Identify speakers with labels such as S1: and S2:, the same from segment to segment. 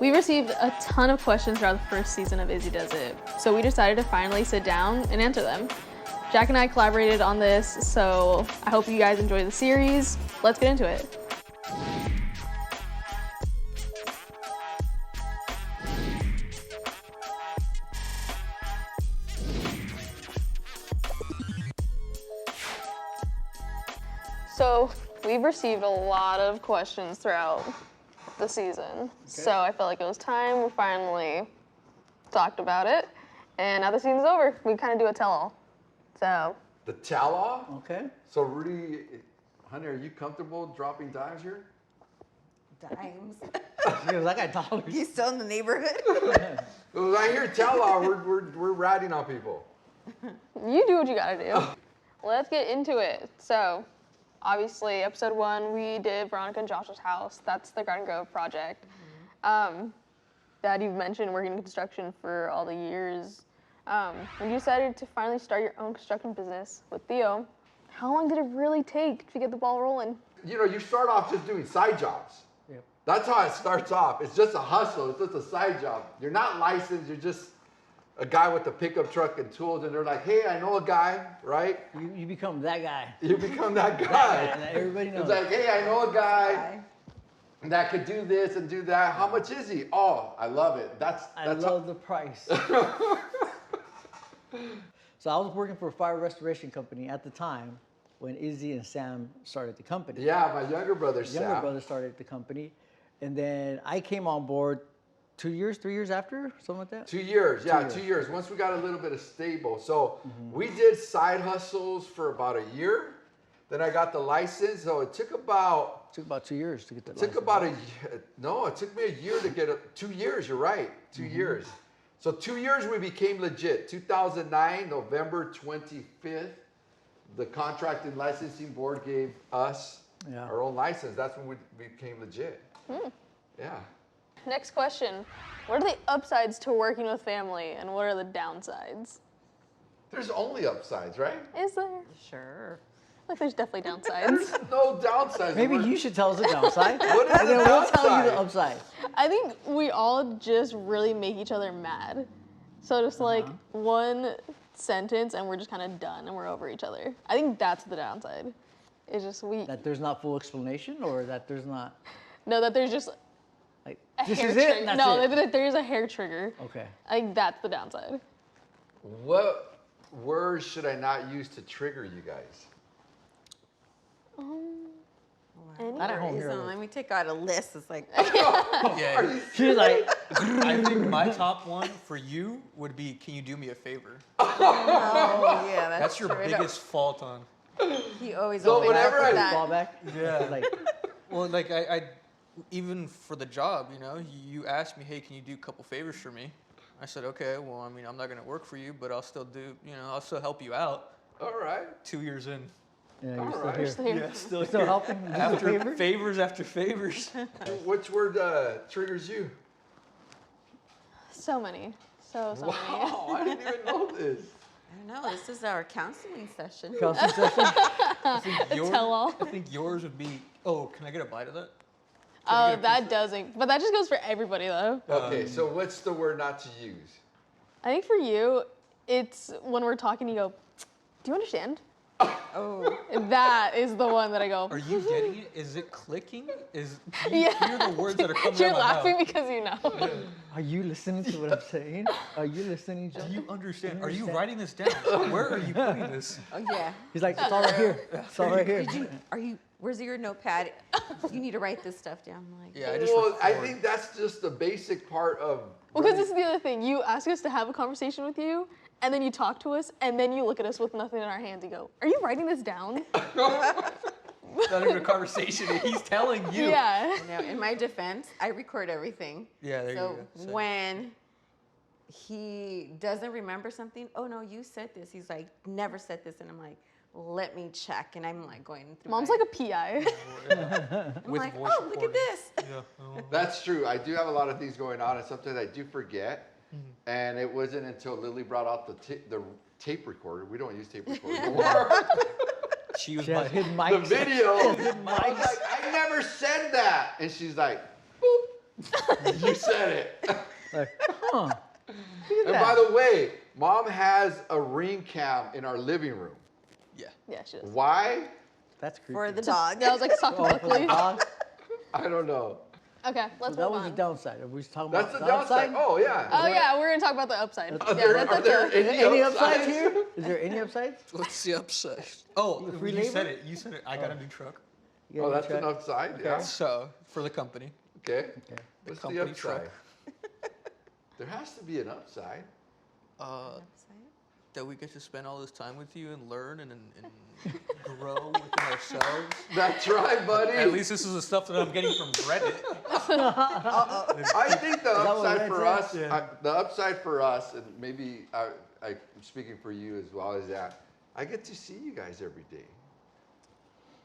S1: We received a ton of questions throughout the first season of Izzy Does It, so we decided to finally sit down and answer them. Jack and I collaborated on this, so I hope you guys enjoy the series. Let's get into it. So we've received a lot of questions throughout the season. So I felt like it was time we finally talked about it. And now the season's over. We kind of do a tell-all. So.
S2: The tell-all?
S3: Okay.
S2: So Rudy, honey, are you comfortable dropping dimes here?
S4: Dimes.
S3: Because I got dollars.
S4: You still in the neighborhood?
S2: When I hear tell-all, we're ratting on people.
S1: You do what you gotta do. Let's get into it. So, obviously, episode 1, we did Veronica and Josh's house. That's the Garden Grove project. Dad, you've mentioned working in construction for all the years. When you decided to finally start your own construction business with Theo, how long did it really take to get the ball rolling?
S2: You know, you start off just doing side jobs.
S3: Yep.
S2: That's how it starts off. It's just a hustle. It's just a side job. You're not licensed. You're just a guy with a pickup truck and tools, and they're like, hey, I know a guy, right?
S3: You become that guy.
S2: You become that guy.
S3: That everybody knows.
S2: It's like, hey, I know a guy that could do this and do that. How much is he? Oh, I love it.
S3: I love the price. So I was working for a fire restoration company at the time when Izzy and Sam started the company.
S2: Yeah, my younger brother, Sam.
S3: Younger brother started the company. And then I came on board 2 years, 3 years after, something like that?
S2: 2 years, yeah, 2 years. Once we got a little bit of stable. So we did side hustles for about a year. Then I got the license. So it took about
S3: 2 years to get the
S2: It
S3: license.
S2: took about a year. No, it took me a year to get it. 2 years, you're right. 2 years. So 2 years we became legit. 2009, November 25th, the Contract and Licensing Board gave us our own license. That's when we became legit. Yeah.
S1: Next question. What are the upsides to working with family, and what are the downsides?
S2: There's only upsides, right?
S1: Is there?
S4: Sure.
S1: Like, there's definitely downsides.
S2: There's no downsides.
S3: Maybe you should tell us the downside.
S2: What is
S3: and
S2: the
S3: then we'll tell you the
S2: downside?
S3: upside.
S1: I think we all just really make each other mad. So just like one sentence and we're just kind of done and we're over each other. I think that's the downside. It's just
S3: That there's not full explanation, or that there's not
S1: No, that there's just
S3: like
S1: a
S3: this
S1: hair
S3: is it.
S1: trigger.
S3: And that's
S1: No,
S3: it.
S1: that there's a hair trigger.
S3: Okay.
S1: I think that's the downside.
S2: What words should I not use to trigger you guys?
S3: I don't
S4: There
S3: hear
S4: isn't.
S3: it.
S4: Let me take out a list. It's like,
S5: Yeah,
S3: She's like,
S5: I think my top one for you would be, can you do me a favor?
S4: oh yeah,
S5: That's your
S4: true.
S5: biggest fault on.
S4: He always
S2: So
S4: opens
S2: whenever
S4: up with
S2: I
S4: that.
S3: fall back.
S5: Yeah.
S3: Like,
S5: Well, like I even for the job, you know, you asked me, hey, can you do a couple favors for me? I said, okay, well, I mean, I'm not gonna work for you, but I'll still do, you know, I'll still help you out.
S2: All right.
S5: 2 years in.
S3: yeah,
S2: All
S3: you're still
S2: right.
S3: here.
S1: Still here.
S5: Yeah, still
S3: Still
S5: here.
S3: helping. Do the
S5: After
S3: favor.
S5: favors after favors.
S2: Which word triggers you?
S1: So many. So many.
S2: Wow, I didn't even know this.
S4: I don't know. This is our counseling session.
S3: Counseling session.
S5: I think
S1: Tell all.
S5: I think yours would be, oh, can I get a bite of that?
S1: Oh, that doesn't. But that just goes for everybody, though.
S2: Okay, so what's the word not to use?
S1: I think for you, it's when we're talking, you go, do you understand?
S4: Oh,
S1: That is the one that I go,
S5: Are you getting it? Is it clicking? Do you
S1: Yeah.
S5: hear the words that are coming
S1: you're
S5: out of my
S1: laughing
S5: mouth?
S1: because you know.
S3: Are you listening to what I'm saying? Are you listening, John?
S5: Do you understand?
S3: Do
S5: Are
S3: you
S5: you
S3: understand?
S5: writing this down? Where are you putting this?
S4: oh yeah.
S3: He's like, it's all right here. It's all right here.
S4: Did you? Are you? Where's your notepad? You need to write this stuff down. I'm like,
S5: Yeah, I just
S2: Well, I
S5: record.
S2: think that's just the basic part of.
S1: Well, because this is the other thing. You ask us to have a conversation with you, and then you talk to us, and then you look at us with nothing in our hands. You go, are you writing this down?
S5: It's not even a conversation. He's telling you.
S1: Yeah.
S4: you know, in my defense, I record everything.
S5: Yeah, there
S4: so
S5: you go. So-
S4: when he doesn't remember something, oh no, you said this. He's like, never said this, and I'm like, let me check, and I'm like going through.
S1: Mom's
S4: my,
S1: like a PI.
S4: I'm
S5: with
S4: like,
S5: voice
S4: oh, look at
S5: recording.
S4: this.
S5: Yeah. Oh.
S2: That's true. I do have a lot of things going on, and sometimes I do forget. And it wasn't until Lily brought out the tape recorder. We don't use tape recorder anymore.
S5: She was
S3: She has
S5: my
S3: hidden
S2: the
S3: mics.
S2: video. I was
S3: mics.
S2: like, I never said that. And she's like, boop. You said it.
S3: Like, huh?
S2: And by the way, Mom has a ring cam in our living room.
S5: Yeah.
S1: Yeah, she does.
S2: Why?
S3: That's creepy.
S4: For the dog.
S1: That was like suck
S3: Oh, for the
S1: Buckley.
S3: dog?
S2: I don't know.
S1: Okay,
S3: So
S1: let's
S3: that
S1: move
S3: was the
S1: on.
S3: downside. Are we talking
S2: That's
S3: about
S2: the downside. Oh, yeah.
S1: Oh yeah, we're gonna talk about the upside.
S2: Are
S1: Yeah,
S2: there,
S1: that's
S2: are there
S1: okay.
S3: Any upsides here? Is there any upsides?
S5: What's the upside? Oh,
S3: The free
S5: you said
S3: labor?
S5: it. You said it. I got a new truck.
S3: Yeah,
S2: Oh,
S3: you
S2: that's
S3: check.
S2: an upside. Yeah.
S5: So for the company.
S2: Okay.
S3: Okay.
S2: What's the
S5: company
S2: upside?
S5: truck.
S2: There has to be an upside.
S5: That we get to spend all this time with you and learn and grow within ourselves.
S2: That's right, buddy.
S5: At least this is the stuff that I'm getting from Reddit.
S2: I think the
S3: that what
S2: upside
S3: Red
S2: for
S3: said?
S2: us, the upside for us, and maybe I'm speaking for you as well, is that I get to see you guys every day.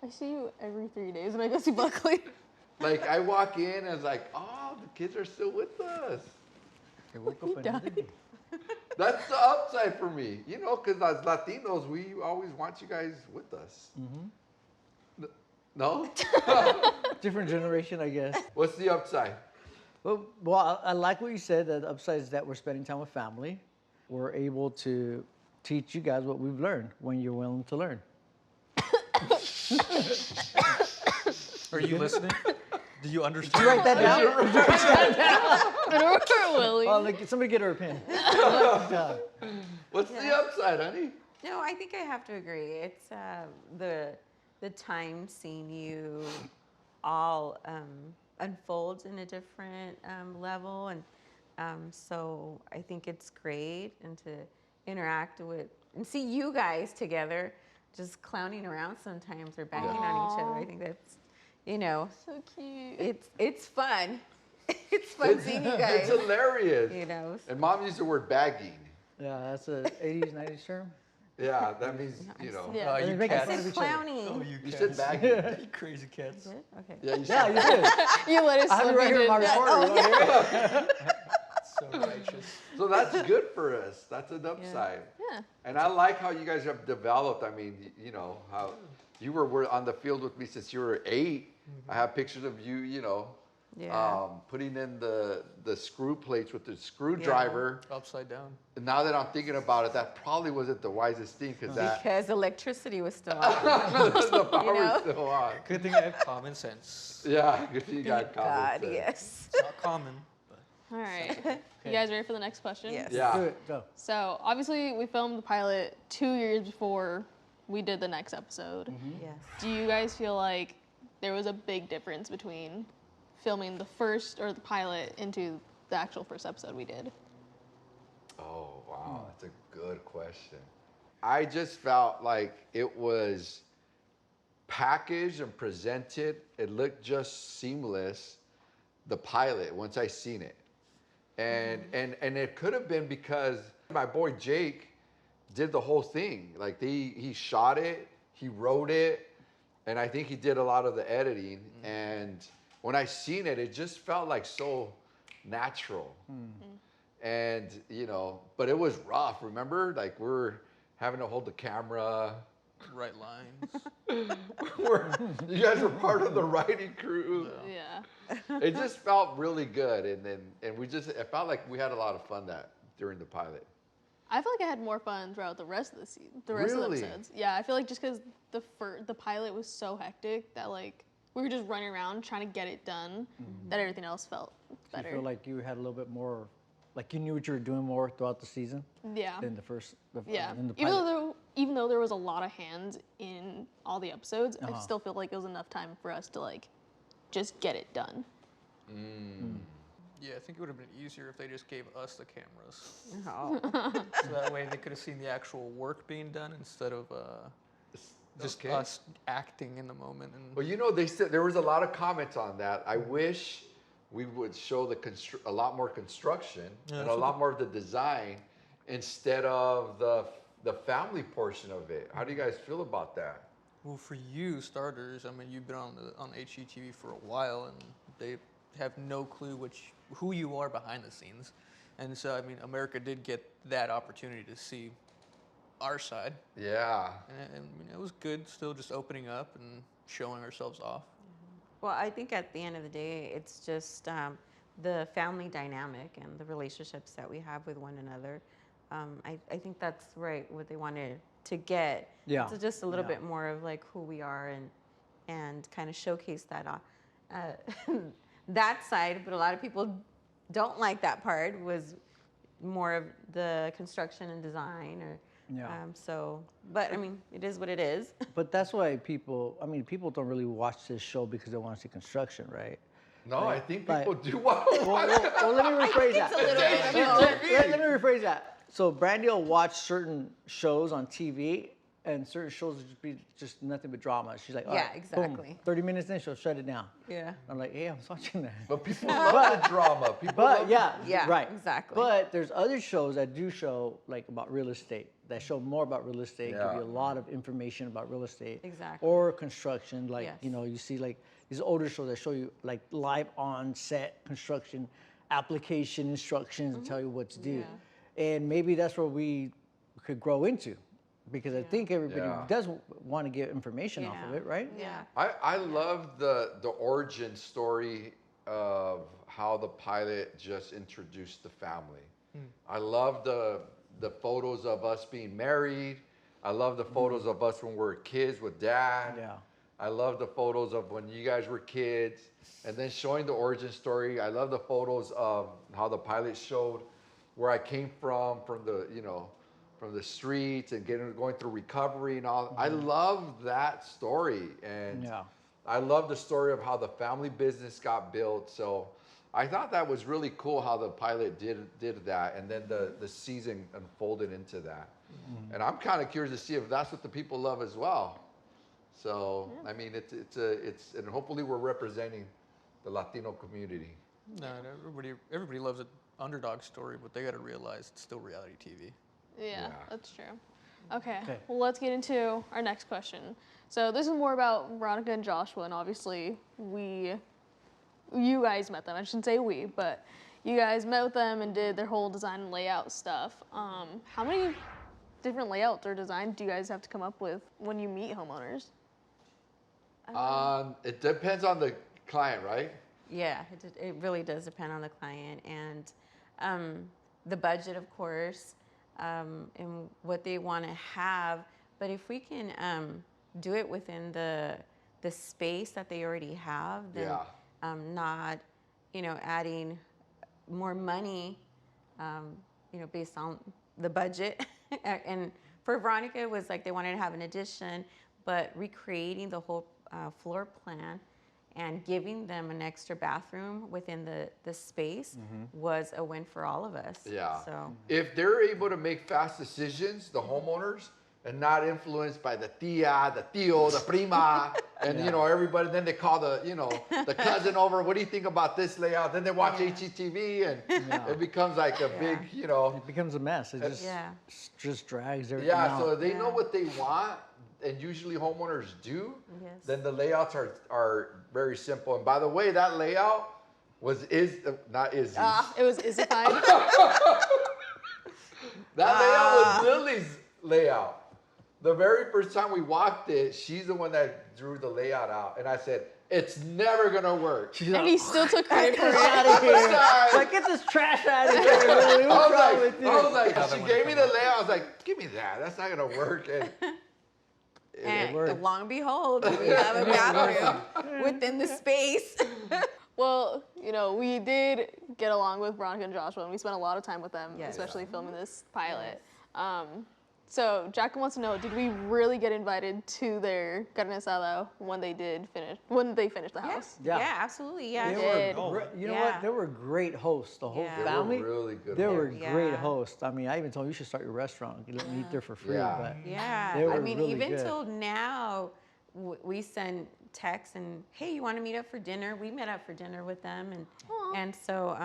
S1: I see you every 3 days when I go see Buckley.
S2: Like I walk in and it's like, oh, the kids are still with us.
S3: I woke up another day.
S2: That's the upside for me, you know, because as Latinos, we always want you guys with us. No?
S3: Different generation, I guess.
S2: What's the upside?
S3: Well, I like what you said. That the upside is that we're spending time with family. We're able to teach you guys what we've learned when you're willing to learn.
S5: Are you listening? Do you understand?
S3: Did you write that down?
S1: Willie.
S3: Oh, look, somebody get her a pen. Good job.
S2: What's the upside, honey?
S4: No, I think I have to agree. It's the time seeing you all unfold in a different level, and so I think it's great, and to interact with and see you guys together, just clowning around sometimes or banging on each other. I think that's, you know,
S1: So cute.
S4: it's fun. It's fun seeing you guys.
S2: It's hilarious.
S4: You know.
S2: And Mom used the word bagging.
S3: Yeah, that's a 80s, 90s term.
S2: Yeah, that means, you know.
S1: Yeah.
S5: Oh, you
S3: They're making
S5: cats.
S3: fun
S4: I
S3: of
S4: said
S3: each other.
S4: clowning.
S5: Oh, you
S2: You
S5: cats.
S2: said bagging.
S5: You crazy cats.
S4: Did? Okay.
S2: Yeah, you
S3: Yeah,
S2: said
S3: you did.
S1: You let it
S3: I have it
S1: slip
S3: right here in my
S1: in.
S3: recorder. You wanna hear it?
S5: So righteous.
S2: So that's good for us. That's an upside.
S1: Yeah.
S2: And I like how you guys have developed. I mean, you know, how you were on the field with me since you were 8. I have pictures of you, you know,
S4: Yeah.
S2: putting in the screw plates with the screwdriver.
S5: Upside down.
S2: And now that I'm thinking about it, that probably wasn't the wisest thing because that
S4: Because electricity was still on.
S2: the power
S4: know?
S2: was still on.
S5: Good thing I have common sense.
S2: Yeah, good thing you got
S4: God,
S2: common sense.
S4: yes.
S5: It's not common. But
S1: All right. You guys ready for the next question?
S4: Yes.
S2: Yeah.
S3: Do it. Go.
S1: So obviously we filmed the pilot 2 years before we did the next episode.
S4: Yes.
S1: Do you guys feel like there was a big difference between filming the first or the pilot into the actual first episode we did?
S2: Oh, wow. That's a good question. I just felt like it was packaged and presented. It looked just seamless, the pilot, once I seen it. And it could have been because my boy Jake did the whole thing. Like he shot it, he wrote it, and I think he did a lot of the editing. And when I seen it, it just felt like so natural. And, you know, but it was rough, remember? Like we're having to hold the camera.
S5: right lines.
S2: You guys were part of the writing crew.
S1: Yeah.
S2: It just felt really good. And it felt like we had a lot of fun during the pilot.
S1: I feel like I had more fun throughout the rest of the season, the rest
S2: Really?
S1: of the episodes. Yeah, I feel like just because the pilot was so hectic that like we were just running around trying to get it done, that everything else felt
S3: Do you
S1: better.
S3: feel like you had a little bit more, like you knew what you were doing more throughout the season
S1: Yeah.
S3: than the first,
S1: Yeah.
S3: than the
S1: Even though there was a lot of hands in all the episodes,
S3: Uh-huh.
S1: I still feel like it was enough time for us to like just get it done.
S5: Yeah, I think it would have been easier if they just gave us the cameras.
S4: Oh.
S5: So that way they could have seen the actual work being done instead of just
S2: Okay.
S5: us acting in the moment. And
S2: Well, you know, they said there was a lot of comments on that. I wish we would show a lot more construction
S5: Yeah,
S2: and
S5: that's
S2: a lot more of the design instead of the family portion of it. How do you guys feel about that?
S5: well, for you starters, I mean, you've been on HGTV for a while, and they have no clue who you are behind the scenes. And so, I mean, America did get that opportunity to see our side,
S2: Yeah.
S5: and I mean, it was good. Still, just opening up and showing ourselves off.
S4: Well, I think at the end of the day, it's just the family dynamic and the relationships that we have with one another. I think that's right what they wanted to get.
S3: Yeah.
S4: So just a little
S3: Yeah.
S4: bit more of like who we are and kind of showcase that that side. But a lot of people don't like that part. Was more of the construction and design, or
S3: Yeah.
S4: But I mean, it is what it is.
S3: But that's why people don't really watch this show because they want to see construction, right?
S2: No, I think
S3: like-
S2: people do want to watch it.
S3: Well, let me rephrase that.
S4: it's a little bit of
S2: HGTV.
S3: Let me rephrase that. So Brandy will watch certain shows on TV, and certain shows will just be just nothing but drama. She's like, all
S4: Yeah,
S3: right,
S4: exactly.
S3: boom, 30 minutes in, she'll shut it down.
S4: Yeah.
S3: I'm like, hey, I was watching that.
S2: But people love the drama. People
S3: But
S2: love
S3: yeah,
S4: Yeah,
S3: right,
S4: exactly.
S3: But there's other shows that do show like about real estate, that show more about real estate, give
S2: Yeah.
S3: you a lot of information about real estate,
S4: Exactly.
S3: or construction. Like
S4: Yes.
S3: you see like these older shows that show you like live on set construction, application instructions, and tell you what to do. And maybe that's where we could grow into, because I think everybody
S2: Yeah.
S3: does want to get information off of it, right?
S4: Yeah.
S2: I love the origin story of how the pilot just introduced the family. I love the photos of us being married. I love the photos of us when we were kids with dad.
S3: Yeah.
S2: I love the photos of when you guys were kids, and then showing the origin story. I love the photos of how the pilot showed where I came from the from the streets and going through recovery and all. I love that story, and
S3: Yeah.
S2: I love the story of how the family business got built. So I thought that was really cool how the pilot did that, and then the season unfolded into that. And I'm kind of curious to see if that's what the people love as well. So I mean, it's and hopefully we're representing the Latino community.
S5: No, everybody loves an underdog story, but they got to realize it's still reality TV.
S1: Yeah,
S2: Yeah.
S1: that's true. Okay,
S3: Okay.
S1: well, let's get into our next question. So this is more about Veronica and Joshua, and obviously you guys met them. I shouldn't say we, but you guys met with them and did their whole design and layout stuff. How many different layouts or designs do you guys have to come up with when you meet homeowners?
S2: It depends on the client, right?
S4: Yeah, it really does depend on the client and the budget, of course, and what they want to have. But if we can do it within the space that they already have, then not, adding more money, based on the budget. And for Veronica, it was like they wanted to have an addition, but recreating the whole floor plan and giving them an extra bathroom within the space was a win for all of us.
S2: Yeah.
S4: So
S2: If they're able to make fast decisions, the homeowners, and not influenced by the tia, the tío, the prima, and everybody. Then they call the cousin over. What do you think about this layout? Then they watch HGTV, and it becomes like a big,
S3: It becomes a mess. It just drags everything out.
S2: So they know what they want, and usually homeowners do.
S4: Yes.
S2: Then the layouts are very simple. And by the way, that layout was not Izzy.
S1: It was Izzified.
S2: That layout was Lily's layout. The very first time we walked it, she's the one that drew the layout out. And I said, it's never going to work.
S3: She's
S1: And
S3: like,
S1: he still took credit for
S3: get
S1: it.
S3: out of here.
S2: Sorry.
S3: Like, get this trash out of here. Lily. What's wrong with you?
S2: I was like,
S5: Another
S2: she
S5: one
S2: gave
S5: to
S2: me
S5: come
S2: the
S5: up.
S2: layout. I was like, give me that. That's not going to work. And
S4: and
S3: worked.
S4: lo and behold, we have a bathroom within the space.
S1: Well, we did get along with Veronica and Joshua, and we spent a lot of time with them,
S4: Yes.
S1: especially filming this pilot. So Jacqueline wants to know, did we really get invited to their carne asada when they finished the house?
S3: Yeah.
S4: Yeah, absolutely. Yeah.
S3: They
S1: did.
S3: were, you know
S4: Yeah.
S3: what? They were great hosts. The whole
S4: Yeah.
S2: they
S3: family.
S2: were really good.
S3: They were
S4: Yeah.
S3: great hosts. I mean, I even told them you should start your restaurant. You let me eat there for free.
S2: Yeah.
S3: But
S4: Yeah,
S3: They
S4: I
S3: were
S4: mean,
S3: really
S4: even
S3: good.
S4: till now, we send texts and, hey, you want to meet up for dinner? We met up for dinner with them, and so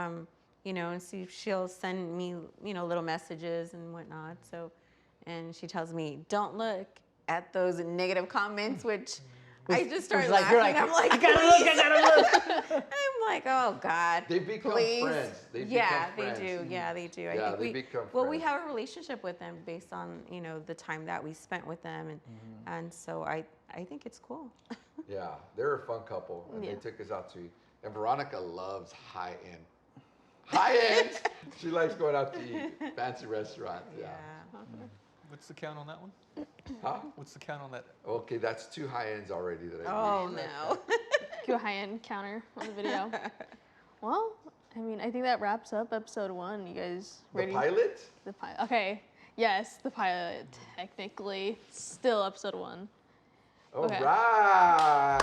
S4: and see, she'll send me little messages and whatnot. So, and she tells me, don't look at those negative comments, which I just start
S3: like, you're
S4: laughing.
S3: like,
S4: I'm like,
S3: I gotta look.
S4: I'm like, oh God.
S2: They become
S4: please.
S2: friends. They
S4: Yeah,
S2: become
S4: they
S2: friends.
S4: do. Yeah, they do. I
S2: Yeah,
S4: think
S2: they become
S4: well, we
S2: friends.
S4: have a relationship with them based on the time that we spent with them, and so I think it's cool.
S2: Yeah, they're a fun couple, and
S1: Yeah.
S2: they took us out to eat. And Veronica loves high-end High end. She likes going out to eat. Fancy restaurants. Yeah.
S5: What's the count on that one?
S2: Huh?
S5: What's the count on that?
S2: Okay, that's 2 high ends already that I
S4: Oh
S2: used.
S4: no.
S1: Do a high-end counter on the video. Well, I mean, I think that wraps up episode 1. You guys
S2: The
S1: ready?
S2: pilot?
S1: The pilot. Okay. Yes, the pilot. Technically, still episode 1.
S2: All
S1: Okay.
S2: right.